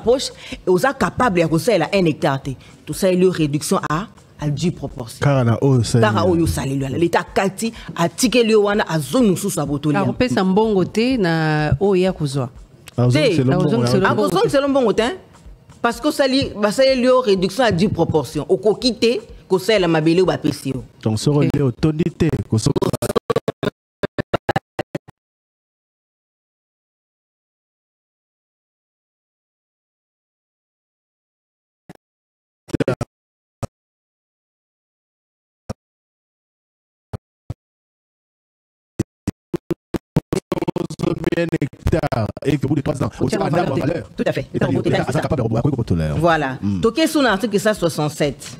poche et aux capable de faire 1 hectare. Tout ça est une réduction à 10 proportions. Car l'État Kati a tiqué le wana à zone sous sa botoli. Alors, peut un bon côté na oya kuzwa. C'est le bon côté. Parce que ça est une réduction à 10 proportions. Au coquité, que c'est la mabélé ou la PCO. Donc, ce relais autorité. Et que vous les 3 ans, tout à fait. Voilà. Toké sous l'article 167.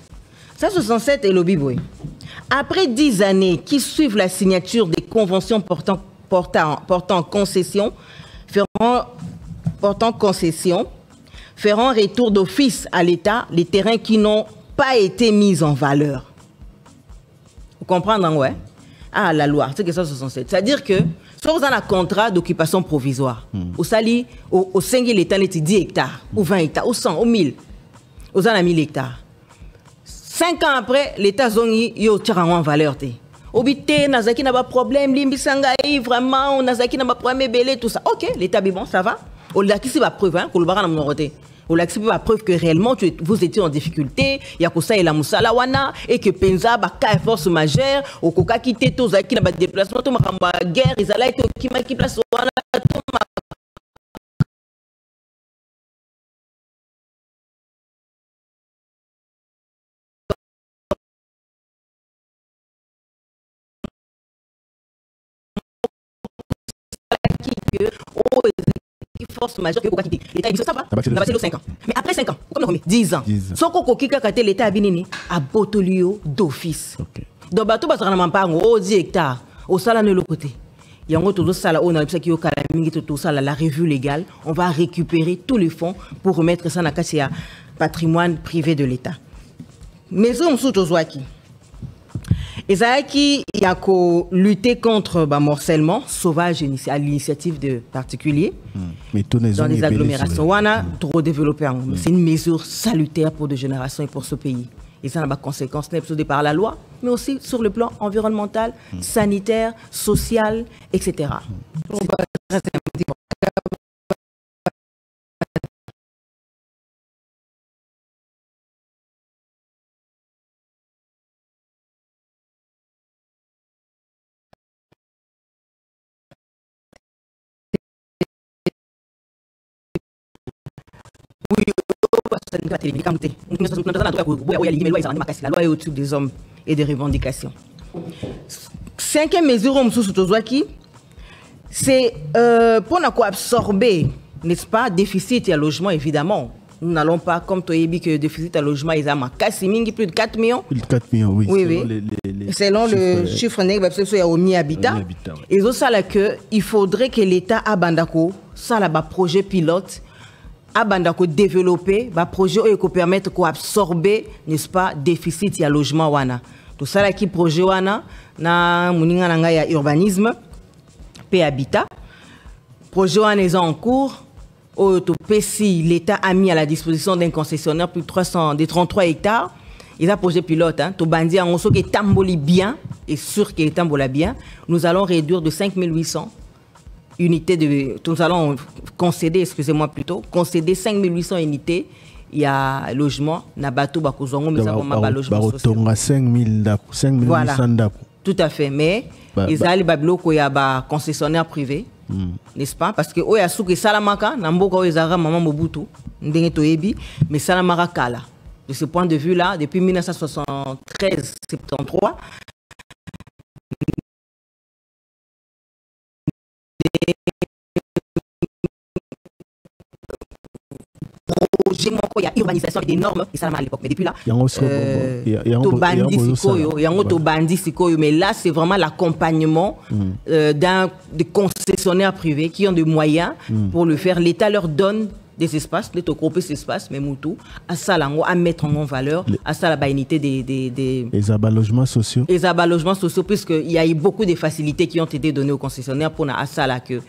167 est le biboué. Après 10 années qui suivent la signature des conventions portant concession, feront retour d'office à l'État les terrains qui n'ont pas été mis en valeur. Vous comprenez, ouais? Ah, la loi, c'est que 167. C'est-à-dire que, soit vous avez un contrat d'occupation provisoire, au 5 l'État, 10 hectares, ou 20 hectares, ou 100, ou 1000, vous avez 1000 hectares. 5 ans après, l'État zongi, yo tira en valeur. Obité, Nazaki n'a pas de problème, Limbisangaï, vraiment, Nazaki n'a pas de problème, belé, tout ça. Ok, l'État, bon, ça va. On l'a qui c'est la preuve, hein, qu'on le barre dans mon côté. On l'a la preuve que réellement vous étiez en difficulté, il y a que ça et la moussala wana, et que Penza, baka force majeure, au coca quitté, tous qui n'a pas de déplacement, tout ma guerre, ils allaient qui m'a qui place wana, force majeure que vous quittez. L'État dit ça va, ça va c'est 5 ans. Mais après 5 ans, comme 10 ans, son coco qui a l'État a binini à Botolio d'office. Donc bateau parce qu'on n'a pas 10 hectares au salaire de l'autre côté. Il y a un autre salaire on a qui au tout ça la revue légale, on va récupérer tous les fonds pour remettre ça dans le patrimoine privé de l'État. Mais ça on sous Tozwaki. Et ça qui y a lutter contre le morcellement sauvage à l'initiative de particuliers dans les agglomérations. On a trop développé. C'est une mesure salutaire pour des générations et pour ce pays. Et ça a des conséquences par la loi, mais aussi sur le plan environnemental, sanitaire, social, etc. La loi est au-dessus des hommes et des revendications. 5e mesure, c'est pour absorber, n'est-ce pas, déficit et logement, évidemment. Nous n'allons pas, comme toi, que le déficit à logement, ils ont plus de 4 millions. Plus de 4 millions, oui. Selon le chiffre négatif, il y a au mi-habitat. Et aussi, il faudrait que l'État abandako, ça, là, projet pilote, abandako développer, un projet qui permettre d'absorber, n'est-ce pas, déficit et logement. Wana. Tout ça, là, qui projet, wana, na muninga nanga ya urbanisme, et habitat. Projet, wana, est en cours. L'État a mis à la disposition d'un concessionnaire plus de 33 hectares. Il a un projet pilote. Hein, bandi en qui est tamboli bien, et sûr qu'il est tamboli bien. Nous allons réduire de 5800 unités de. Nous allons concéder, excusez-moi plutôt, concéder 5800 unités. Il y a logement, Nabato, Bakozongo, mais ça va pas logement social. 5800 voilà. Tout à fait. Mais ils allaient bablo qu'il y a un concessionnaire privé. N'est-ce pas? Parce que oya souke salamaka namboka oyezara maman Mobutu ndenge toyebi mais salamaka kala. De ce point de vue là, depuis 1973-73 il y a urbanisation des normes et ça à l'époque mais depuis là mais là c'est vraiment l'accompagnement des concessionnaires privés qui ont des moyens pour le faire. L'État leur donne des espaces, les grouper ces espaces, mais moutou, à ça à mettre en valeur, à ça la unité des logements sociaux. Les logements sociaux, puisqu'il y a eu beaucoup de facilités qui ont été données aux concessionnaires pour à ça là que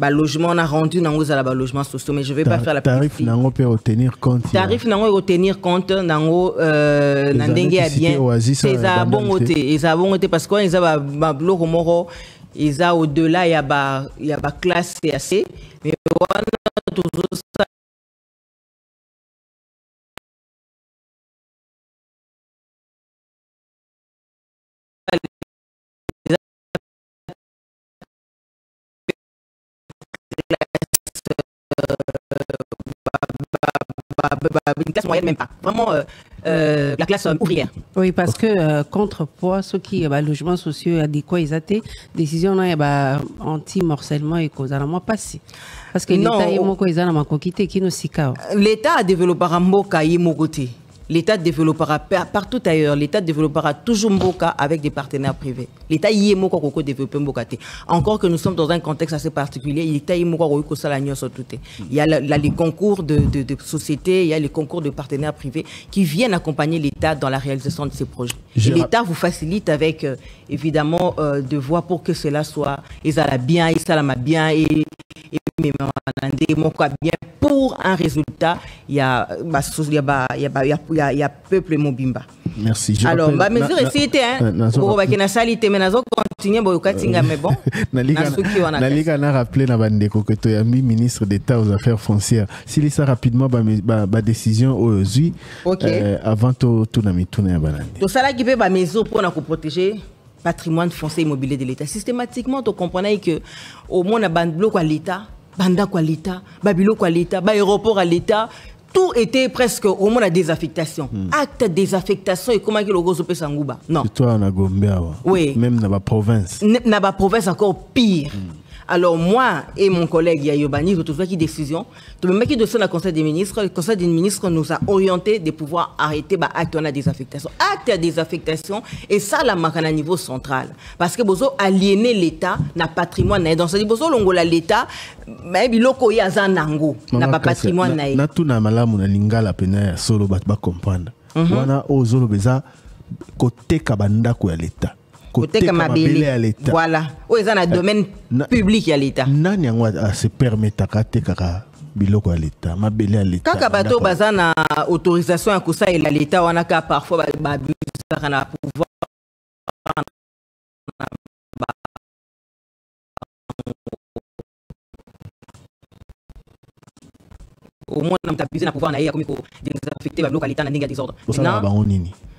logement on a rendu dans les logements sociaux, mais je vais pas faire la tarif n'ango peut retenir compte. Tarif n'ango retenir compte dans n'andengue à bien. C'est ça bon côté, ils bon côté parce qu'ils a bloc moro, ils a au-delà il y a classe CAC, mais on toujours ça. Une classe moyenne même pas. Vraiment la classe ouvrière. Oui, parce que contrepoids, ceux qui ont logements sociaux adéquats, ils ont des décisions anti-morcellement et cause à la moi passé. Parce que l'État a développé un mot côté. L'État développera partout ailleurs. L'État développera toujours Mboka avec des partenaires privés. L'État y est Mboka pour développer Mboka. Encore que nous sommes dans un contexte assez particulier, l'État y est Mboka pour il y a les concours de sociétés, il y a les concours de partenaires privés qui viennent accompagner l'État dans la réalisation de ces projets. L'État vous facilite avec évidemment de voies pour que cela soit bien, bien pour un résultat, il y a peuple Mobimba. Merci. Alors, mesure ici, pour que salité, mais nous continuons mais bon. Naliga n'a rappelé que tu as mis ministre d'État aux Affaires foncières. S'il ça rapidement, ma décision aujourd'hui, avant tout n'ami tourner à banane. Donc ça là qui peut mesure pour nous protéger patrimoine foncier immobilier de l'État. Systématiquement, tu comprenais que au moins on a bloc à l'État, banda à l'État, babilo à l'État, aéroport à l'État, tout était presque au moins la désaffectation. Acte de désaffectation et comment que le gros peut s'engouba. Non. C'est toi en a Gombe. Oui. Même dans la province. Dans la province encore pire. Alors moi et mon collègue Yayobani, nous avons pris décision. Tout le monde qui est dans le Conseil des ministres, le Conseil des ministres nous a orienté de pouvoir arrêter l'acte de désaffectation. Acte de désaffectation et ça la marque à niveau central. Parce que vous aliéner l'État, n'a patrimoine. Dans ce niveau, l'État, mais biloko ya zanango, n'a pas patrimoine. Na tout na malamu na lingala pena solo bat ba comprendre. Wana ozolo beza côté kabanda ko ya l'État. Côté Kamabele à l'État. Voilà. Où est un domaine public à l'État. Nani a se permettre kate kaka biloko à l'État, mabele à l'État. Kaka bato bazana autorisation à kusa et l'État wana ka parfois ba na pouvoir au moins on t'abuse na pouvoir na ya comme désaffecter ba bloc à l'État na ndinga désordre.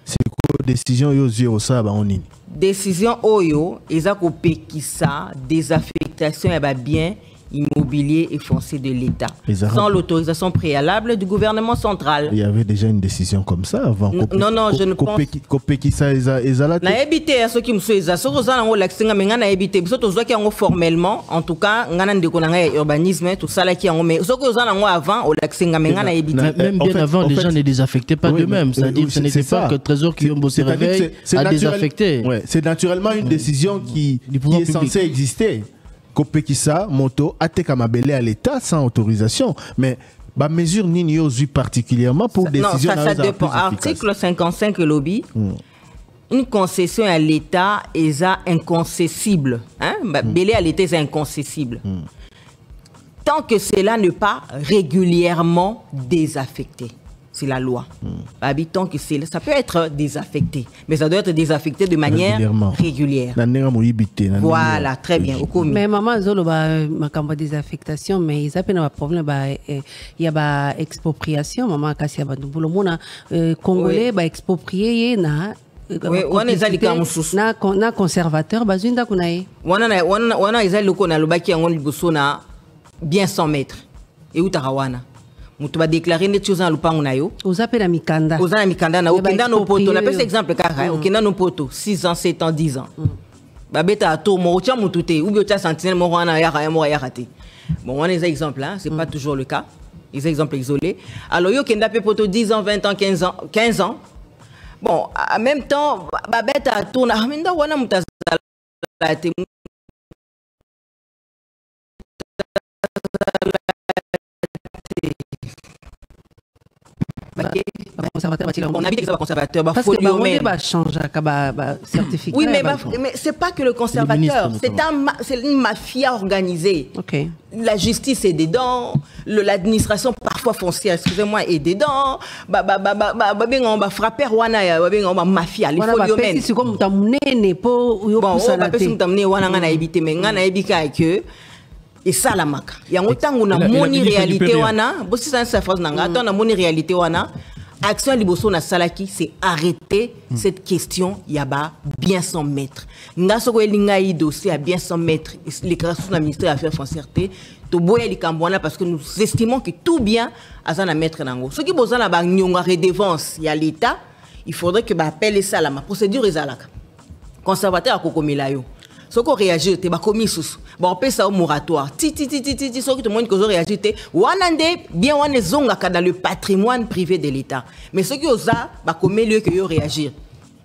C'est quoi décision yo zio ça ba onini. Décision oyo eza ko pekisa désaffectation ya ba bien immobilier et foncier de l'État sans l'autorisation préalable du gouvernement central. Il y avait déjà une décision comme ça avant. Non, je ne pense pas. Na évité à ceux qui me sont ça ça on l'accent mais ngana évité biso to zoki yango formellement en tout cas ngana ndeko na ngai urbanisme tout ça là qui yango mais ceux que za nango avant on l'accent mais ngana évité même bien avant les gens ne désaffectaient pas d'eux-mêmes, c'est-à-dire ce n'était pas que Trésor qui ont bossé réveil à désaffecter. C'est naturellement une décision qui est censée exister. Kopekisa moto ateka mabele à l'État sans autorisation, mais ba mesure nini yozu particulièrement pour décision. Non, ça dépend. Article 55 lobby. Une concession à l'État est inconcessible. Belé à l'État est inconcessible. Tant que cela n'est pas régulièrement désaffecté. C'est la loi. Tant que ça peut être désaffecté, mais ça doit être désaffecté de manière régulière. Voilà, très bien. Mais maman Zolo ma désaffectation, mais ils appellent un problème. Il y a expropriation. Maman Kassia Bandouboulou, mona Congolais exproprié na. Oui, on est allé comme na conservateur. Bazunda kunae. On a les allés qu'on a le baki en liboso na bien 100 mètres. Et où tarawana. Tu vas déclarer des choses en loupant na yo. Vous appelez la mikanda. Vous avez mikanda na okenda no poto. On appelle cet exemple car okenda no poto 6 ans, 7 ans, 10 ans. Babeta to mo tia mutute ou bien tia sentinelle mo wana ya raté. Bon, on a des exemples là, c'est pas toujours le cas. Des exemples isolés. Alors yo kenda pe poto 10 ans, 20 ans, 15 ans. Bon, en même temps babeta to na minda wana mutazala te on habite les conservateurs. Parce que on va changer certificat. Oui, mais c'est pas que le conservateur, c'est une mafia organisée. Okay. La justice est dedans, l'administration parfois foncière, excusez-moi, est dedans. On va frapper Wana, on va mafia. Il faut lui mettre. C'est comme t'amener pour bon, on va pas t'amener Wana ngana éviter, mais ngana éviter que et ça la maka. Il y a autant on a moni réalité Wana. Bossi ça c'est phrase nanga. Attends, on a moni réalité Wana. Action Liboso na Salaki, c'est arrêter cette question, il y a bien s'en mettre. Ngasoko elingai dossier à bien s'en mettre. Les créations du ministère des Affaires foncières, to boya li kambwana parce que nous estimons que tout bien à ça na mettre nango. Ce qui besoin na ba nyonga redevance, il y a l'État, il faudrait que ba appeler ça la procédure ezalaka. Conservateur à kokomilayo. Ce qu'on réagit, c'est commis sous. Bon, on peut ça au moratoire. Ce qui te montre que vous réagissez, bien on est dans le patrimoine privé de l'État. Mais ce qui ont ça, bah commis lieu que vous réagir.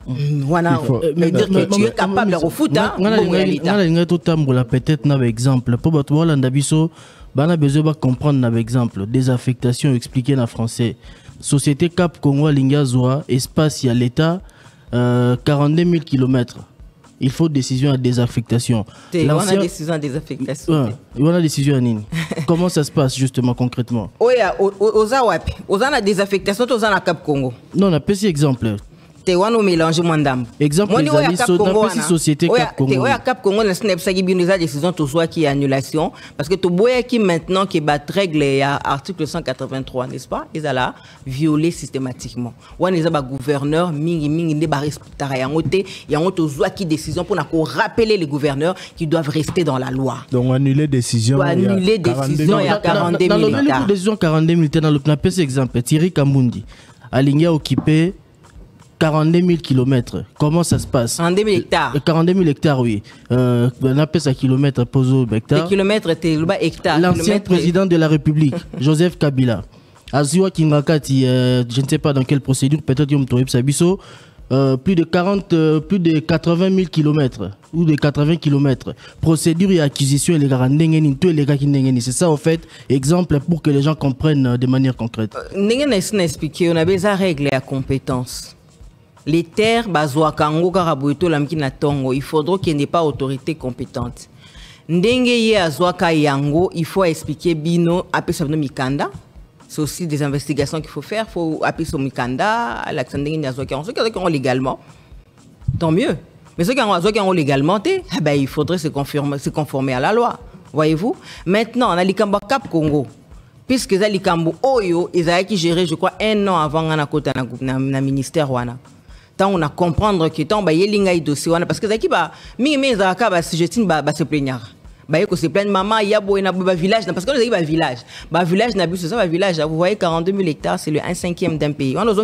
Voilà. Mais dire que tu es capable de refouler. On a peut-être un exemple. Pour votre on a besoin de comprendre un exemple. Désaffectation expliquée en français. Société Cap Congo Lingazoa, espace il y a l'État, 42 000 km. Il faut décision à désaffectation. On a décision à désaffectation. On a décision à Nini. Comment ça se passe justement concrètement? Oui, on a désaffectation, on a Cap Congo. Non, on a petit exemple. On mélange mandam. Exemple, les amis, société Cap Congo. Oui, Cap Congo, on a décision qui est annulation. Parce que tout boya qui maintenant qui bat règle à article 183, n'est-ce pas? Ils ont violé systématiquement. On a un gouverneur, mingi ne ba respecter rien côté, il y a un qui décision pour rappeler les gouverneurs qui doivent rester dans la loi. Donc annuler décision. Annuler décision il y a 42 000 hectares. Dans le décision 42 000 hectares dans le plan PC exemple, Thierry Kambundi, Alinga occupé 42 000 km. Comment ça se passe? 42 000 hectares. 42 000 hectares, oui. On appelle ça kilomètre, poso hectare. Les kilomètres, c'est le bas hectare. L'ancien président de la République, Joseph Kabila. Azua Kingakati, je ne sais pas dans quelle procédure, peut-être Yom Toib Sabiso, plus de 80 000 km ou de 80 km. Procédure et acquisition, les gars, c'est ça en fait, exemple pour que les gens comprennent de manière concrète. On a besoin de régler la compétence. Les terres, il faudra qu'il n'y ait pas autorité compétente. Il faut expliquer Bino, Mikanda. C'est aussi des investigations qu'il faut faire. Il faut appeler sur Mikanda, Alexandre ceux qui ont légalement. Tant mieux. Mais ceux qui ont légalement, il faudrait se conformer à la loi. Voyez-vous? Maintenant, on a l'Ikamba Cap Congo. Puisque les Likambo Oyo, ils ont géré, je crois, 1 an avant le ministère. Tant on a comprendre que tant y a dossier parce que zaki ba mi za ka ba sujetine ba se plaindre ba yeko se plaindre maman ya bo na ba village parce que on a village na but c'est ça ba village vous voyez 42 000 hectares c'est le 1/5 d'un pays on a besoin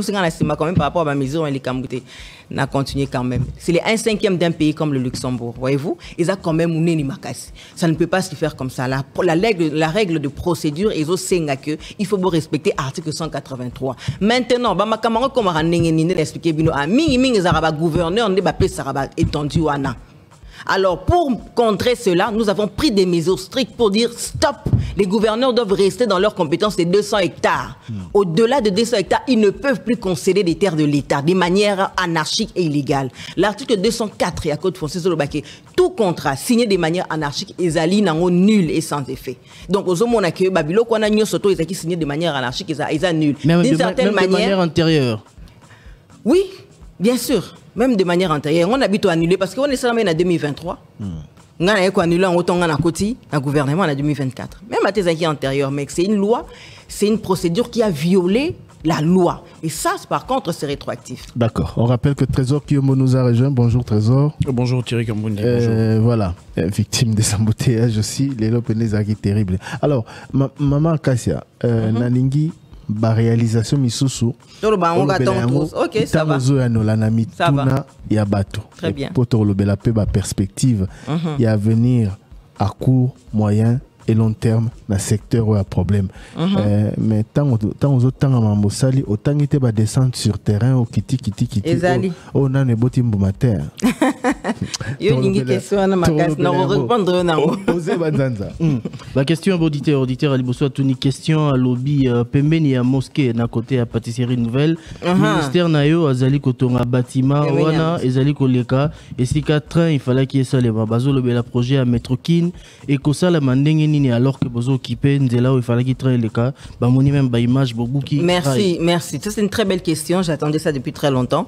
quand même par rapport à ma maison et les Kambuté n'a continué quand même c'est le 1/5 d'un pays comme le Luxembourg voyez-vous ils a quand même une makasi ça ne peut pas se faire comme ça la règle de procédure ils ont senga que il faut respecter article 183 maintenant ba makamaro comme ra ndenge expliquer bino a mingi zaraba gouverneur ne ba pe saraba étendu wana. Alors, pour contrer cela, nous avons pris des mesures strictes pour dire stop. Les gouverneurs doivent rester dans leurs compétences de 200 hectares. Au-delà de 200 hectares, ils ne peuvent plus concéder des terres de l'État de manière anarchique et illégale. L'article 204 et à Code foncier sur le baquet, tout contrat signé de manière anarchique est nul et sans effet. Donc, aux hommes, on a que Babylone, qu'on a signé de manière anarchique, est nul. D'une certaine manière antérieure. Oui, bien sûr. Même de manière antérieure, on habite à annuler parce qu'on est seulement en 2023. On a annulé en autant en gouvernement en 2024. Même à tes acquis antérieurs, mais c'est une loi, c'est une procédure qui a violé la loi. Et ça, par contre, c'est rétroactif. D'accord. On rappelle que Trésor Kiyombo nous a rejoint. Bonjour Trésor. Bonjour Thierry Kambundi. Voilà, victime des embouteillages aussi. Les lopénés sont terribles. Alors, Maman Kassia, Naningi, ba réalisation misusu ok ça va très bien pour la perspective il y a venir à court moyen et long terme dans le secteur où il y a problème mais tant autant il descendre sur terrain au kiti on a ne botimbo matin Yo ningi question na makas na répondre na ngo. Osez Banzanza. La question auditeur aliboso tuni question à lobby pembeni ya mosquée na côté ya pâtisserie nouvelle. Ministère na yo azali kotonga bâtiment wana ezali koleka esika train il fallait qu'il salema bazo lobela projet à Metrokin et ko sala mandenge nini alors que bozo occupé nzela il fallait qu'il train leka ba moni même ba image bobuki. Merci. Ça c'est une très belle question, j'attendais ça depuis très longtemps.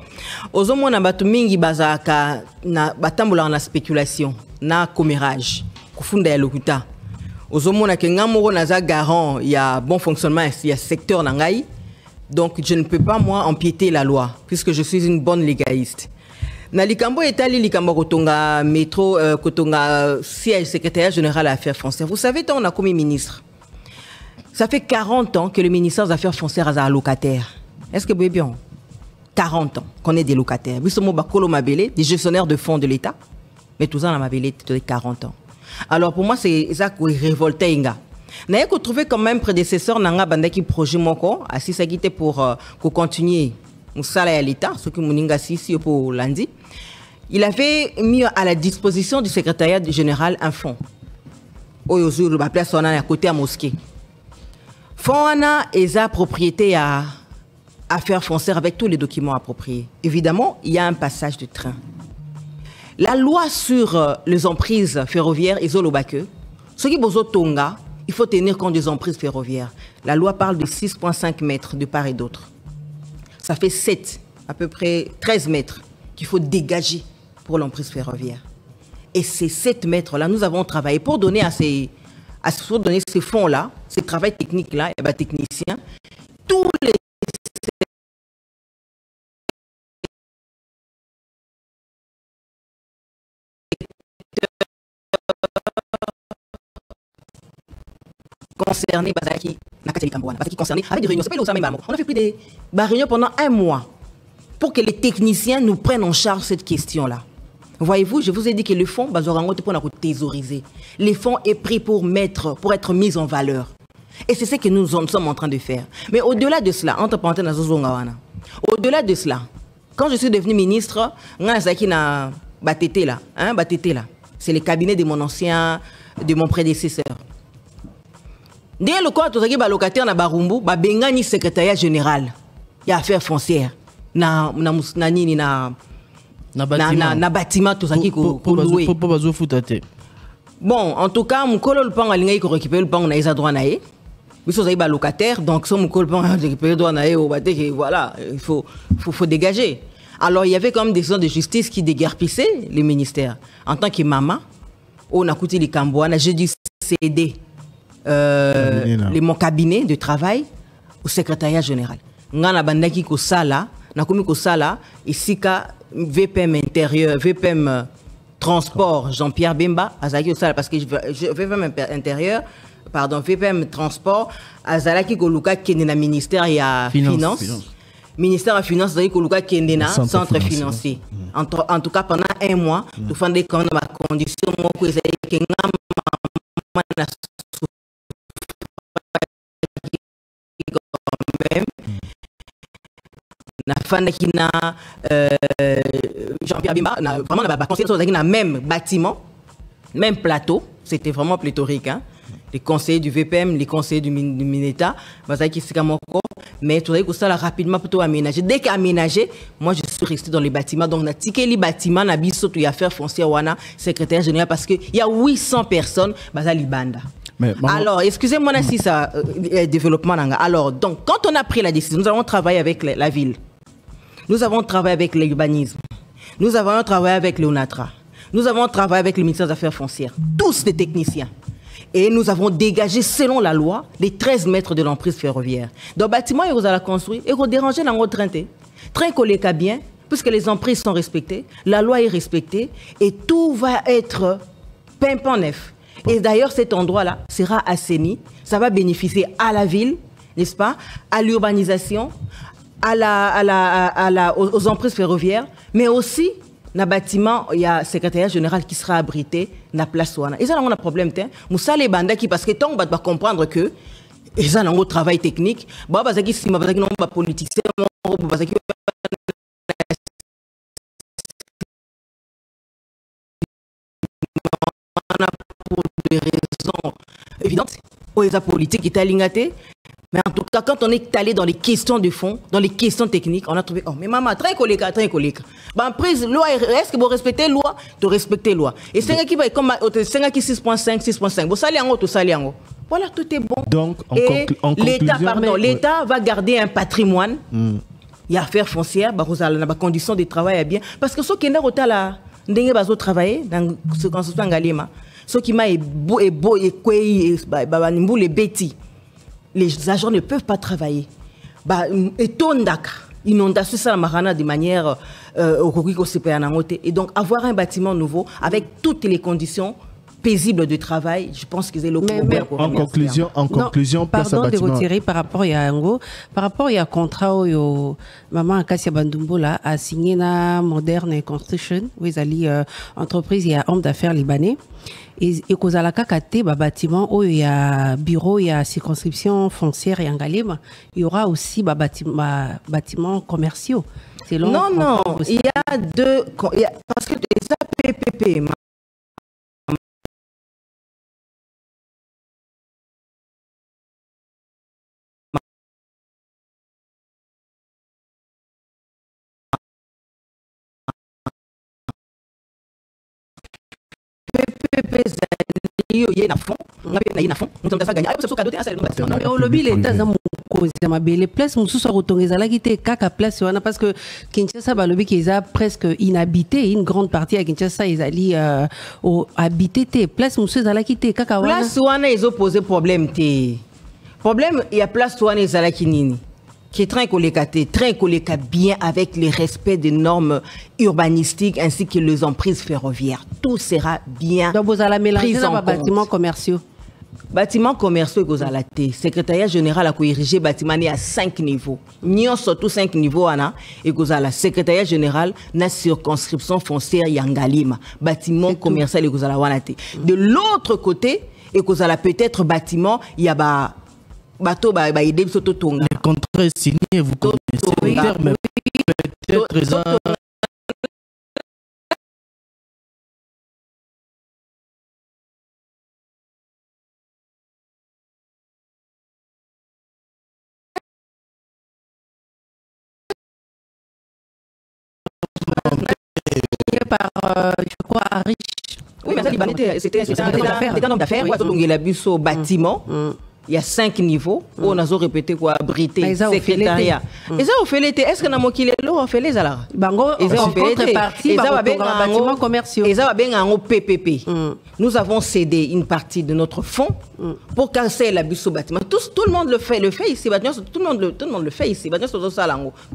Ozomo na batu mingi bazaka na batambola na spéculation na commérage kufunda ya lokuta. Ozomo na kenga moko naza garant il y a bon fonctionnement il y a secteur nangai. Donc je ne peux pas moi empiéter la loi puisque je suis une bonne légaliste. Na likambo etali likambo kotonga métro kotonga siège secrétaire général à affaires foncières. Vous savez tant on a commis ministre. Ça fait 40 ans que le ministère des Affaires foncières est locataire. Est-ce que vous voyez bien 40 ans qu'on est des locataires. Vous savez, Bakolo Mabele, des gestionnaires de fonds de l'État. Mais tout ça, on a Mabele, de 40 ans. Alors pour moi, c'est ça qui révoltait Inga. N'a pas trouvé quand même prédécesseur Nanga Bandaki projet Moko, assis à quitter pour continuer Moussala à l'État, ce que Mouninga Sissi pour lundi. Il avait mis à la disposition du secrétariat général un fonds. Oyozuru, la place on a à côté à mosquée. Fonds est sa propriété à affaires foncières avec tous les documents appropriés. Évidemment, il y a un passage de train. La loi sur les emprises ferroviaires est Zolobake. Ce qui est Tonga, il faut tenir compte des emprises ferroviaires. La loi parle de 6,5 mètres de part et d'autre. Ça fait 7, à peu près 13 mètres qu'il faut dégager pour l'emprise ferroviaire. Et ces 7 mètres-là, nous avons travaillé pour donner ces fonds-là, ces travaux techniques-là, et les techniciens, tous les concernés, concernés avec des réunions. On a fait plus de réunions pendant 1 mois pour que les techniciens nous prennent en charge cette question-là. Voyez-vous, je vous ai dit que le fonds, pour thésauriser. Le fonds est pris pour être mis en valeur. Et c'est ce que nous sommes en train de faire. Mais au-delà de cela, entre parenthèses, au-delà de cela, quand je suis devenu ministre, c'est le cabinet de mon prédécesseur. Dès le corps, tous les locataires na Barumbu, bengani secrétariat général, il y a affaires foncières, na bâtiment tout ça qui loué. Bon, en tout cas, mon colo le pan a l'ingé qui récupère le pan na isa droit naé. Ils sont des locataires, donc son mon colo pan a récupéré droit naé au baté voilà, il faut dégager. Alors il y avait quand même des décisions de justice qui déguerpissaient les ministères. En tant que maman, on a coûté les Cambouana, j'ai dû céder mon cabinet de travail au secrétariat général. Ngana bandaki ko sala, na komi ko sala ici ka VPM intérieur, VPM transport Jean-Pierre Bemba azaki ko sala parce que VPM intérieur, pardon, VPM transport azalaki ko luka kende na ministère ya finance. Ministère de Finances azaki ko luka kende na centre financier. En tout cas pendant 1 mois, tout fandé quand ma condition moko ezali kenga na na fanda qui na Jean-Pierre Bimba vraiment na conseiller sur na même bâtiment, même plateau, c'était vraiment pléthorique hein. Les conseillers du VPM, les conseillers du Mineta, mais tout ça là rapidement plutôt aménager. Dès qu'aménager, moi je suis resté dans les bâtiments. Donc na ticket les bâtiments na biso tout y a faire foncière wana secrétaire général parce que il y a 800 personnes bazali banda. Alors, excusez-moi si ça développement nanga. Alors, donc quand on a pris la décision, nous avons travaillé avec la ville. Nous avons travaillé avec l'urbanisme. Nous avons travaillé avec l'ONATRA. Nous avons travaillé avec le ministère des Affaires foncières. Tous des techniciens. Et nous avons dégagé, selon la loi, les 13 mètres de l'emprise ferroviaire. Dans le bâtiment, ils ont construit et ils ont dérangé dans notre train. Train collé bien, puisque les emprises sont respectées, la loi est respectée et tout va être pimpant neuf. Et d'ailleurs, cet endroit-là sera assaini. Ça va bénéficier à la ville, n'est-ce pas, à l'urbanisation, aux emprises ferroviaires, mais aussi dans le bâtiment, il y a un secrétariat général qui sera abrité dans la place. Et ça, on a un problème. Moussa les bandas qui, parce que tant on va comprendre que ils ont un travail technique, politique, les politiques qui lingaté. Mais en tout cas, quand on est allé dans les questions de fond, dans les questions techniques, on a trouvé, oh, mais maman, très collègue. Ben, prise, loi, est-ce que vous respectez la loi? Tu respectes la loi. Et c'est qui va comme 6.5, 6.5. Vous salez en haut, tout salez en haut. Voilà, tout est bon. Donc, en l'État va garder un patrimoine. Il y a affaires foncières, les conditions de travail bien. Parce que ceux qui n'ont pas là, ils travailler dans ce qu'on se fait en Galima. Ceux qui m'ont les bêtis. Les agents ne peuvent pas travailler. Inondation ça la de manière et donc avoir un bâtiment nouveau avec toutes les conditions paisibles de travail, je pense qu'ils aient le en conclusion, pardon de retirer par rapport à Yango, par rapport à contrat où maman Akassia Bandumbo là a signé na Modern Construction, où ils allaient entreprise, il y a homme d'affaires libanais. Et cause à la kakate, bâtiment où il y a bureau, il y a circonscription foncière et en Galima, il y aura aussi bâtiments commerciaux. Non, il y a deux, parce que les APPP, il y a un fonds, on a fond, nous sommes gagner. Au lobby, l'État a les places, nous sommes retournés à la guité, caca place, parce que Kinshasa, le lobby qui est presque inhabité, une grande partie à Kinshasa, ils allaient habiter tes places, nous sommes à la guité, caca. Place, ils ont posé problème. Problème, il y a place, ils ont la kinini. Qui est très collégaté bien avec le respect des normes urbanistiques ainsi que les emprises ferroviaires. Tout sera bien donc, vous allez mélanger pris en compte. Bâtiments commerciaux. Bâtiments commerciaux, vous allez secrétariat général a érigé bâtiment à 5 niveaux. Nous surtout 5 niveaux, et vous allez secrétariat général na circonscription foncière Yangalima. Bâtiment commercial et vous allez de l'autre côté, et vous allez peut-être bâtiment, il y a bateau le contrat est signé, vous connaissez le terme, peut-être par, je crois, à Riche. Oui, mais c'était un homme d'affaires. Il a bu au bâtiment. Il y a 5 niveaux. On a répété quoi, abrité, secrétariat. Et ça, on fait l'été. Est-ce qu'on a moqué les lots? On fait les alarmes. Bango, en contrepartie, bâtiments commerciaux. Et ça va bien en PPP. Nous avons cédé une partie de notre fonds pour casser l'abus au bâtiment. Tout le monde le fait ici. Tout le monde le fait ici.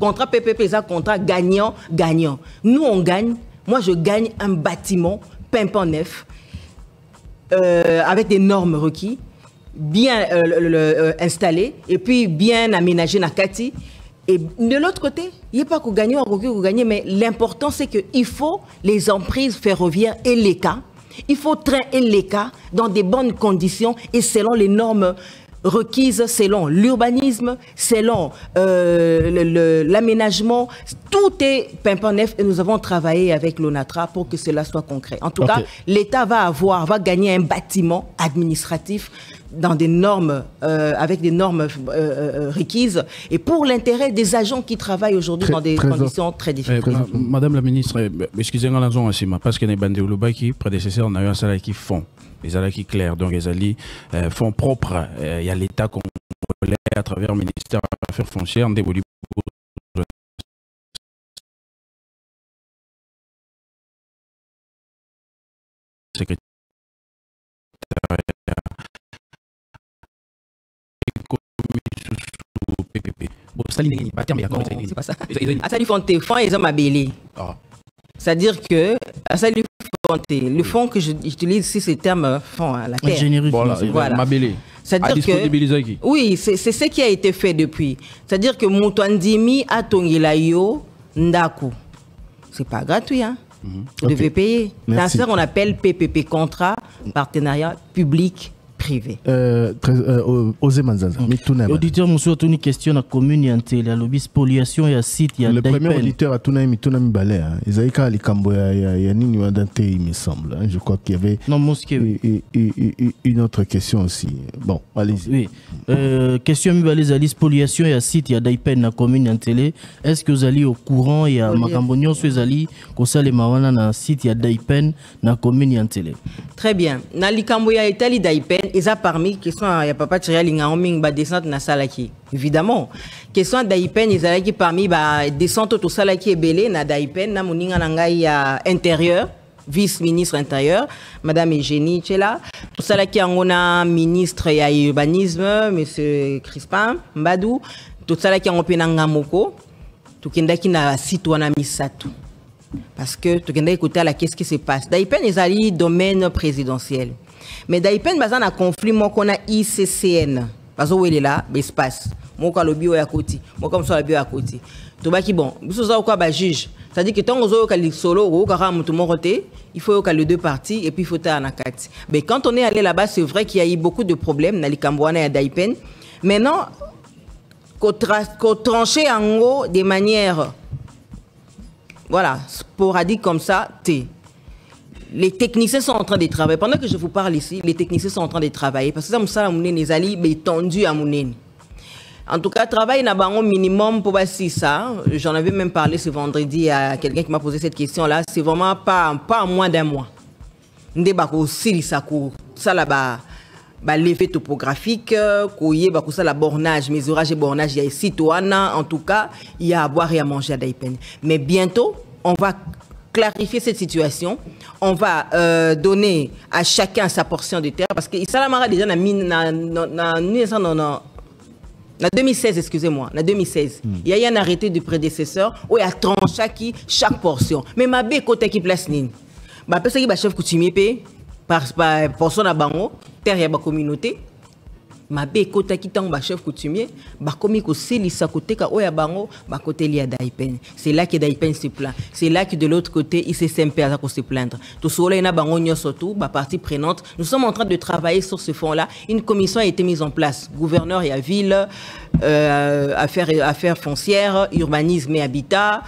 Contrat PPP, c'est un contrat gagnant. Nous, on gagne. Moi, je gagne un bâtiment pimpant neuf avec des normes requises, bien installé et puis bien aménagé na Kati. Et de l'autre côté, il n'y a pas qu'on gagne ou qu'on gagne, mais l'important c'est qu'il faut les emprises ferroviaires et les cas. Il faut train et les cas dans des bonnes conditions et selon les normes requises, selon l'urbanisme, selon l'aménagement. Tout est pimpant neuf et nous avons travaillé avec l'ONATRA pour que cela soit concret. En tout cas, l'État va gagner un bâtiment administratif dans des normes, avec des normes requises et pour l'intérêt des agents qui travaillent aujourd'hui dans des conditions très difficiles. Madame la ministre, excusez-moi parce qu'il y a des bandits qui prédécesseurs, on a eu un salaire qui font. Les salaires qui clairs, donc les alliés fonds propres. Il y a l'État congolais à travers le ministère des Affaires foncières, dévolu secrétaire. C'est pas ça. Ça lui font tes fonds, ils ont ma bélé. C'est-à-dire que le fonds que j'utilise ici, c'est le terme fonds à la terre. Voilà. Ma bélé. C'est-à-dire que oui, c'est ce qui a été fait depuis. C'est-à-dire que Moutouandimi a Tongilayo Ndaku. C'est pas gratuit, hein. Vous devez payer. Dans ça, on appelle PPP, contrat, partenariat public privé. Osé Manzaza. Auditeur, monsieur, a une question à la commune et la lobby spoliation et à site. Le premier auditeur a tourné Mituna Mibale. Isaïka Alikambo Yanini Wadante, il me semble. Je crois qu'il y avait une autre question aussi. Bon, allez-y. Oui. Question Mibale Zali spoliation et à site. Il y a Daipen na commune et télé. Est-ce que vous allez au courant? Il y a Makambonio Suezali, Kosale Mawana na site. Il y a Daipen na commune et télé. Très bien. Na Likambo ya Italie Daipen. Et ça parmi question ya papa Tchia Lingaoming ba descente na salaki. Évidemment. Question Daipen ils allaient parmi ba descente tout salaki ebelé na Daipen na moninga ngai ya intérieur, vice-ministre intérieur, madame Eugénie Tchela. Tout salaki ngona ministre ya urbanisme monsieur Crispin Mbadou. Tout salaki ngopé na ngamoko. Tout kindaki na citoyen misatu. Parce que tout kindaki écouter la qu'est-ce qui se passe. Daipen ils allaient domaine présidentiel. Mais Daipen bazan a conflit moi qu'on a ICCN parce où il est là espace moi quand le bio est à côté moi comme ça le bio à côté tout bas qui bon vous ça quoi ba juge ça dit que tant aux autres qui solo ou quand tout mon côté il faut que les deux parties et puis il faut ta na quatre mais quand on est allé là-bas c'est vrai qu'il y a eu beaucoup de problèmes dans les Cambouana et Daipen maintenant qu'on trancher en gros de manière voilà sporadique comme ça les techniciens sont en train de travailler. Pendant que je vous parle ici, les techniciens sont en train de travailler. Parce que ça, les alliés sont tendus à Mouneni. En tout cas, travail n'a pas un minimum pour passer ça. J'en avais même parlé ce vendredi à quelqu'un qui m'a posé cette question-là. C'est vraiment pas moins d'un mois. Nous avons aussi ça là-bas. L'effet topographique, la bornage, mesurage et bornage, il y a ici, en tout cas, il y a à boire et à manger à Daipen. Mais bientôt, on va clarifier cette situation, on va donner à chacun sa portion de terre parce que Isalamara déjà en 2016, excusez-moi, en 2016, il y a eu un arrêté du prédécesseur où il y a tranché chaque portion. Mais ma bé côté qui place nini, bah parce que le chef coutumier paye par portion à bango, terre y a ba communauté. Ma bé côté qui tang ba chef coutumier, ba komi ko seli sa côté ka oya bango, ba côté li a Daipen. C'est là que Daipen se plaint. C'est là que de l'autre côté, il s'est à se plaindre. Tout cela ina bango nyo surtout, ba partie prenante. Nous sommes en train de travailler sur ce fond-là. Une commission a été mise en place. Gouverneur et à ville, affaires foncières, urbanisme et habitat,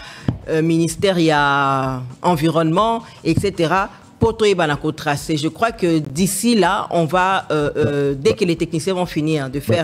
ministère et à environnement, etc. Je crois que d'ici là, on va, dès que les techniciens vont finir de faire